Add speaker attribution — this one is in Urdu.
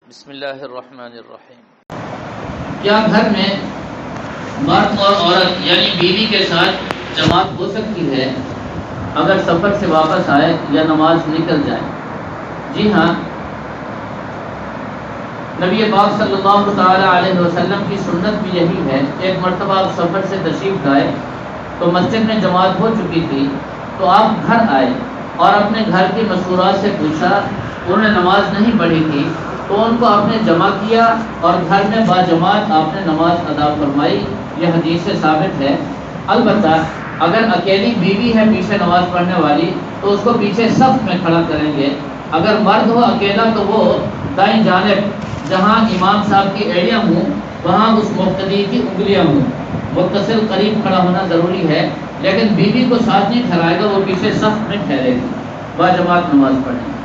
Speaker 1: بسم اللہ الرحمن الرحیم۔
Speaker 2: کیا گھر میں مرد اور عورت یعنی بیوی کے ساتھ جماعت ہو سکتی ہے اگر سفر سے واپس آئے یا نماز نکل جائے؟ جی ہاں، نبی پاک صلی اللہ تعالی علیہ وسلم کی سنت بھی یہی ہے۔ ایک مرتبہ آپ سفر سے تشریف لائے تو مسجد میں جماعت ہو چکی تھی، تو آپ گھر آئے اور اپنے گھر کی مشہورات سے پوچھا، انہوں نے نماز نہیں پڑھی تھی تو ان کو آپ نے جمع کیا اور گھر میں باجماعت آپ نے نماز ادا فرمائی۔ یہ حدیث سے ثابت ہے۔ البتہ اگر اکیلی بیوی ہے پیچھے نماز پڑھنے والی تو اس کو پیچھے صف میں کھڑا کریں گے۔ اگر مرد ہو اکیلا تو وہ دائیں جانب جہاں امام صاحب کی ایڑیاں ہوں وہاں اس مقتدی کی انگلیاں ہوں، متصل قریب کھڑا ہونا ضروری ہے، لیکن بیوی کو ساتھ نہیں ٹھہرائے گا، وہ پیچھے صف میں ٹھہرے گی، باجماعت نماز پڑھیں گے۔